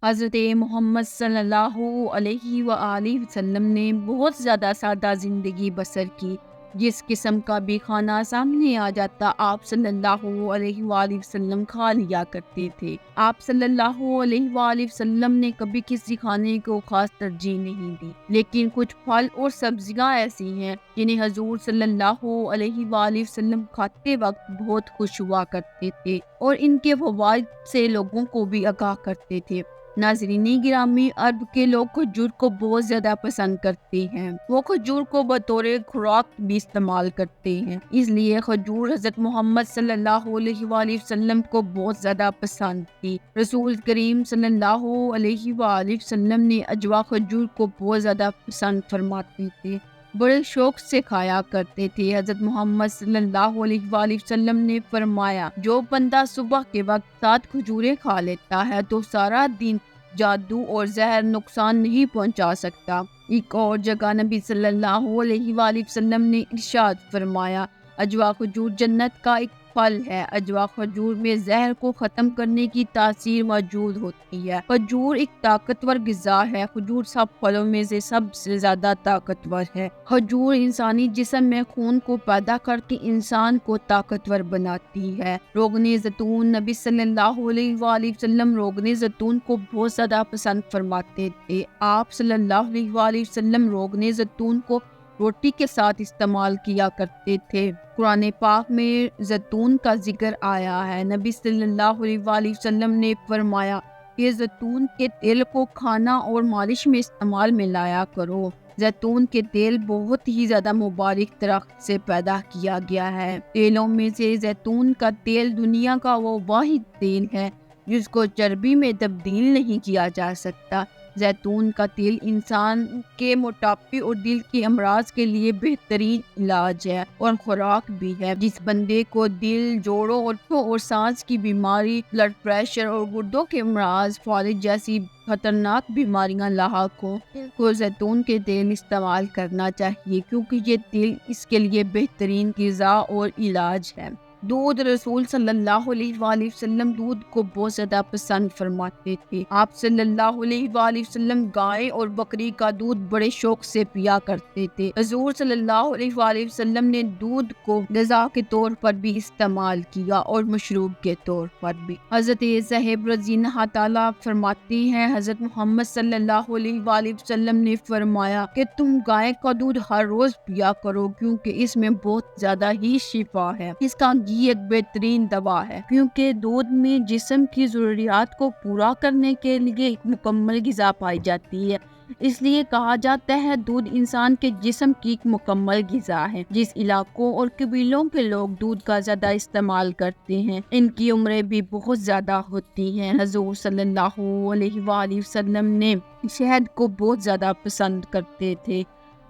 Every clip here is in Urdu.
حضرت محمد صلی اللہ علیہ وآلہ وسلم نے بہت زیادہ سادہ زندگی بسر کی۔ جس قسم کا بھی کھانا سامنے آ جاتا آپ صلی اللہ علیہ وآلہ وسلم کھا لیا کرتے تھے۔ آپ صلی اللہ علیہ وآلہ وسلم نے کبھی کسی کھانے کو خاص ترجیح نہیں دی، لیکن کچھ پھل اور سبزیاں ایسی ہیں جنہیں حضور صلی اللہ علیہ وآلہ وسلم کھاتے وقت بہت خوش ہوا کرتے تھے اور ان کے فوائد سے لوگوں کو بھی آگاہ کرتے تھے۔ ناظرین گرامی، عرب کے لوگ کھجور کو بہت زیادہ پسند کرتے ہیں۔ وہ کھجور کو بطور خوراک بھی استعمال کرتے ہیں، اس لیے کھجور حضرت محمد صلی اللہ علیہ وآلہ وسلم کو بہت زیادہ پسند تھی۔ رسول کریم صلی اللہ علیہ وآلہ وسلم نے اجوا کھجور کو بہت زیادہ پسند فرماتے تھے، بڑے شوق سے کھایا کرتے تھے۔ حضرت محمد صلی اللہ علیہ وآلہ وسلم نے فرمایا، جو بندہ صبح کے وقت 7 کھجوریں کھا لیتا ہے تو سارا دن جادو اور زہر نقصان نہیں پہنچا سکتا۔ ایک اور جگہ نبی صلی اللہ علیہ وآلہ وسلم نے ارشاد فرمایا، اجوا کھجور جنت کا ایک پھل ہے۔ اجوا کھجور میں زہر کو ختم کرنے کی تاثیر موجود ہوتی ہے۔ کھجور ایک طاقتور غذا ہے۔ کھجور سب پھلوں میں سے سب سے زیادہ طاقتور ہے۔ کھجور انسانی جسم میں خون کو پیدا کر کے انسان کو طاقتور بناتی ہے۔ روغن زیتون، نبی صلی اللہ علیہ وآلہ وسلم روغن زیتون کو بہت زیادہ پسند فرماتے تھے۔ آپ صلی اللہ علیہ وآلہ وسلم روغن زیتون کو روٹی کے ساتھ استعمال کیا کرتے تھے۔ قرآن پاک میں زیتون کا ذکر آیا ہے۔ نبی صلی اللہ علیہ وآلہ وسلم نے فرمایا کہ زیتون کے تیل کو کھانا اور مالش میں استعمال میں لایا کرو۔ زیتون کے تیل بہت ہی زیادہ مبارک درخت سے پیدا کیا گیا ہے۔ تیلوں میں سے زیتون کا تیل دنیا کا وہ واحد تیل ہے جس کو چربی میں تبدیل نہیں کیا جا سکتا۔ زیتون کا تیل انسان کے موٹاپے اور دل کے امراض کے لیے بہترین علاج ہے اور خوراک بھی ہے۔ جس بندے کو دل، جوڑوں اور سانس کی بیماری، بلڈ پریشر اور گردوں کے امراض، فالج جیسی خطرناک بیماریاں لاحق ہوں کو زیتون کے تیل استعمال کرنا چاہیے، کیونکہ یہ تیل اس کے لیے بہترین غذا اور علاج ہے۔ دودھ، رسول صلی اللہ علیہ وآلہ وسلم دودھ کو بہت زیادہ پسند فرماتے تھے۔ آپ صلی اللہ علیہ وآلہ وسلم گائے اور بکری کا دودھ بڑے شوق سے پیا کرتے تھے۔ حضور صلی اللہ علیہ وآلہ وسلم نے دودھ کو غذا کے طور پر بھی استعمال کیا اور مشروب کے طور پر بھی۔ حضرت صہیب رضی اللہ تعالیٰ فرماتی ہیں، حضرت محمد صلی اللہ علیہ وآلہ وسلم نے فرمایا کہ تم گائے کا دودھ ہر روز پیا کرو، کیونکہ اس میں بہت زیادہ ہی شفا ہے۔ اس کا گھی ایک بہترین دوا ہے، کیونکہ دودھ میں جسم کی ضروریات کو پورا کرنے کے لیے ایک مکمل غذا پائی جاتی ہے۔ اس لیے کہا جاتا ہے دودھ انسان کے جسم کی ایک مکمل غذا ہے۔ جس علاقوں اور قبیلوں کے لوگ دودھ کا زیادہ استعمال کرتے ہیں، ان کی عمریں بھی بہت زیادہ ہوتی ہیں۔ حضور صلی اللہ علیہ وآلہ وسلم نے شہد کو بہت زیادہ پسند کرتے تھے۔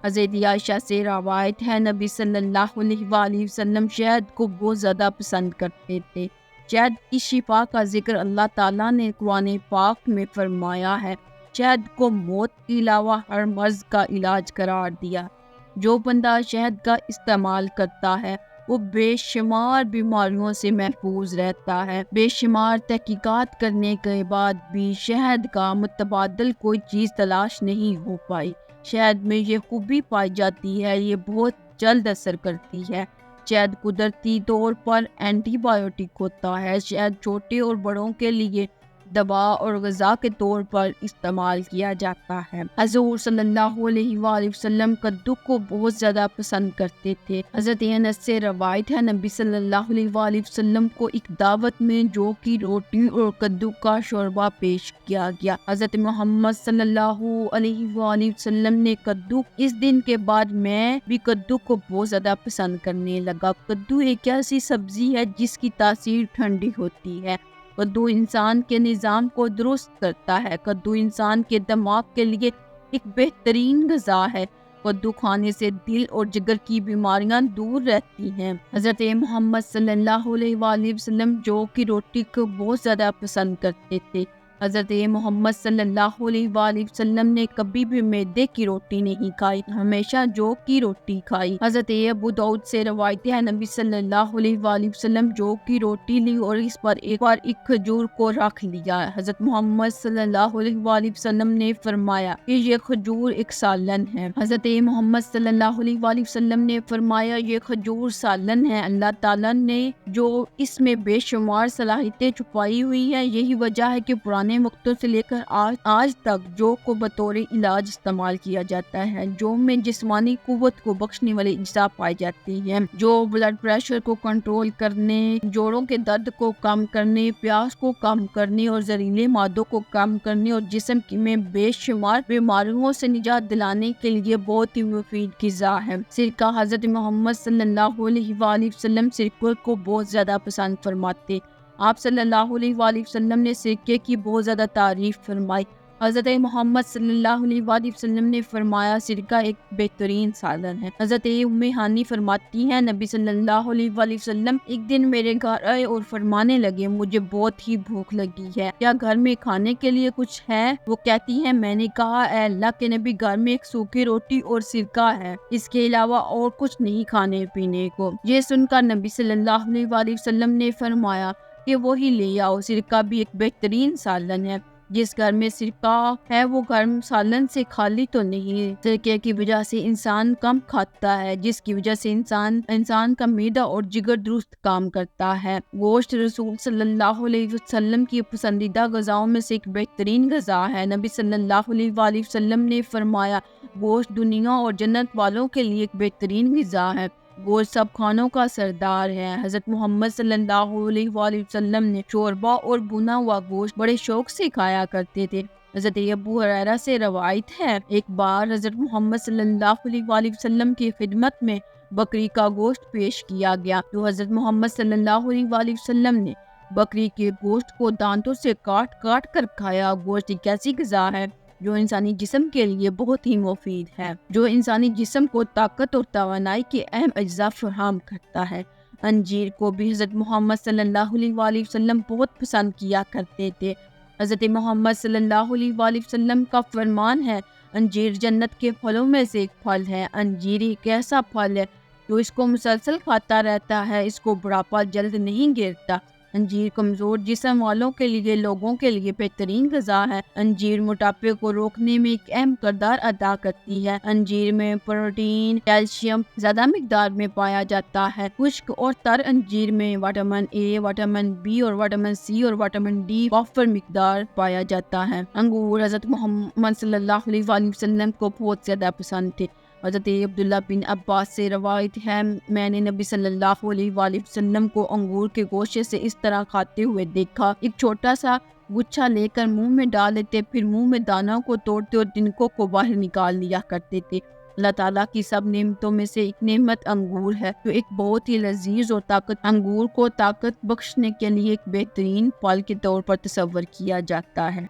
حضرت عائشہ سے روایت ہے، نبی صلی اللہ علیہ وآلہ وسلم شہد کو بہت زیادہ پسند کرتے تھے۔ شہد کی شفا کا ذکر اللہ تعالیٰ نے قرآن پاک میں فرمایا ہے۔ شہد کو موت کے علاوہ ہر مرض کا علاج قرار دیا۔ جو بندہ شہد کا استعمال کرتا ہے وہ بے شمار بیماریوں سے محفوظ رہتا ہے۔ بے شمار تحقیقات کرنے کے بعد بھی شہد کا متبادل کوئی چیز تلاش نہیں ہو پائی۔ شہد میں یہ خوبی پائی جاتی ہے، یہ بہت جلد اثر کرتی ہے۔ شہد قدرتی طور پر اینٹی بایوٹک ہوتا ہے۔ شہد چھوٹے اور بڑوں کے لیے دوا اور غذا کے طور پر استعمال کیا جاتا ہے۔ حضور صلی اللہ علیہ وآلہ وسلم کدو کو بہت زیادہ پسند کرتے تھے۔ حضرت انس سے روایت ہے، نبی صلی اللہ علیہ وآلہ وسلم کو ایک دعوت میں جو کی روٹی اور کدو کا شوربہ پیش کیا گیا۔ حضرت محمد صلی اللہ علیہ وآلہ وسلم نے کدو اس دن کے بعد میں بھی کدو کو بہت زیادہ پسند کرنے لگا۔ کدو ایک ایسی سبزی ہے جس کی تاثیر ٹھنڈی ہوتی ہے۔ کدو انسان کے نظام کو درست کرتا ہے۔ کدو انسان کے دماغ کے لیے ایک بہترین غذا ہے۔ کدو کھانے سے دل اور جگر کی بیماریاں دور رہتی ہیں۔ حضرت محمد صلی اللہ علیہ وآلہ وسلم جو کی روٹی کو بہت زیادہ پسند کرتے تھے۔ حضرت محمد صلی اللہ علیہ وآلہ وسلم نے کبھی بھی میدے کی روٹی نہیں کھائی، ہمیشہ جو کی روٹی کھائی۔ حضرت ابو داؤد سے روایت ہے، نبی صلی اللہ علیہ وآلہ وسلم جو کی روٹی لی اور اس پر ایک کھجور کو رکھ لیا۔ حضرت محمد صلی اللہ علیہ وآلہ وسلم نے فرمایا کہ یہ کھجور ایک سالن ہے۔ حضرت محمد صلی اللہ علیہ وآلہ وسلم نے فرمایا یہ کھجور سالن ہے، اللہ تعالیٰ نے جو اس میں بے شمار صلاحیتیں چھپائی ہوئی ہے، یہی وجہ ہے کہ پرانے وقتوں سے لے کر آج تک جو کو بطور علاج استعمال کیا جاتا ہے، جو میں جسمانی قوت کو بخشنے والے اجزاء پائے جاتے ہیں، جو بلڈ پریشر کو کنٹرول کرنے، جوڑوں کے درد کو کم کرنے، پیاس کو کم کرنے اور زہریلے مادوں کو کم کرنے اور جسم میں بے شمار بیماریوں سے نجات دلانے کے لیے بہت ہی مفید غذا ہے۔ سرکہ، حضرت محمد صلی اللہ علیہ وآلہ وسلم سرکے کو بہت زیادہ پسند فرماتے۔ آپ صلی اللہ علیہ وآلہ وسلم نے سرکے کی بہت زیادہ تعریف فرمائی۔ حضرت محمد صلی اللہ علیہ وآلہ وسلم نے فرمایا سرکہ ایک بہترین سالن ہے۔ حضرت ام ہانی فرماتی ہیں نبی صلی اللہ علیہ وآلہ وسلم ایک دن میرے گھر آئے اور فرمانے لگے مجھے بہت ہی بھوک لگی ہے، کیا گھر میں کھانے کے لیے کچھ ہے؟ وہ کہتی ہیں میں نے کہا اے اللہ کے نبی گھر میں ایک سوکھی روٹی اور سرکہ ہے، اس کے علاوہ اور کچھ نہیں کھانے پینے کو۔ یہ سن کر نبی صلی اللہ علیہ وآلہ وسلم نے فرمایا کہ وہی لے آؤ، سرکہ بھی ایک بہترین سالن ہے، جس گھر میں سرکہ ہے وہ گھر سالن سے خالی تو نہیں۔ سرکے کی وجہ سے انسان کم کھاتا ہے، جس کی وجہ سے انسان کا معدہ اور جگر درست کام کرتا ہے۔ گوشت رسول صلی اللہ علیہ وسلم کی پسندیدہ غذاؤں میں سے ایک بہترین غذا ہے۔ نبی صلی اللہ علیہ وآلہ وسلم نے فرمایا گوشت دنیا اور جنت والوں کے لیے ایک بہترین غذا ہے، گوشت سب کھانوں کا سردار ہے۔ حضرت محمد صلی اللہ علیہ وآلہ وسلم نے شوربہ اور بھنا ہوا گوشت بڑے شوق سے کھایا کرتے تھے۔ حضرت ابو ہریرہ سے روایت ہے ایک بار حضرت محمد صلی اللہ علیہ وآلہ وسلم کی خدمت میں بکری کا گوشت پیش کیا گیا تو حضرت محمد صلی اللہ علیہ وآلہ وسلم نے بکری کے گوشت کو دانتوں سے کاٹ کاٹ کر کھایا۔ گوشت ایک ایسی غذا ہے جو انسانی جسم کے لیے بہت ہی مفید ہے، جو انسانی جسم کو طاقت اور توانائی کے اہم اجزاء فراہم کرتا ہے۔ انجیر کو بھی حضرت محمد صلی اللہ علیہ وآلہ وسلم بہت پسند کیا کرتے تھے۔ حضرت محمد صلی اللہ علیہ وآلہ وسلم کا فرمان ہے انجیر جنت کے پھلوں میں سے ایک پھل ہے۔ انجیر ایک ایسا پھل ہے جو اس کو مسلسل کھاتا رہتا ہے، اس کو بڑھاپا جلد نہیں گرتا۔ انجیر کمزور جسم والوں کے لیے لوگوں کے لیے بہترین غذا ہے۔ انجیر موٹاپے کو روکنے میں ایک اہم کردار ادا کرتی ہے۔ انجیر میں پروٹین، کیلشیم زیادہ مقدار میں پایا جاتا ہے۔ خشک اور تر انجیر میں وٹامن اے، وٹامن بی اور وٹامن سی اور وٹامن ڈی وافر مقدار پایا جاتا ہے۔ انگور حضرت محمد صلی اللہ علیہ وآلہ وسلم کو بہت زیادہ پسند تھے۔ حضرت عبداللہ بن عباس سے روایت ہے میں نے نبی صلی اللہ علیہ وآلہ وسلم کو انگور کے گوشے سے اس طرح کھاتے ہوئے دیکھا، ایک چھوٹا سا گچھا لے کر منہ میں ڈال لیتے، پھر منہ میں دانوں کو توڑتے اور تنکوں کو باہر نکال لیا کرتے تھے۔ اللہ تعالیٰ کی سب نعمتوں میں سے ایک نعمت انگور ہے جو ایک بہت ہی لذیذ اور انگور کو طاقت بخشنے کے لیے ایک بہترین پھل کے طور پر تصور کیا جاتا ہے۔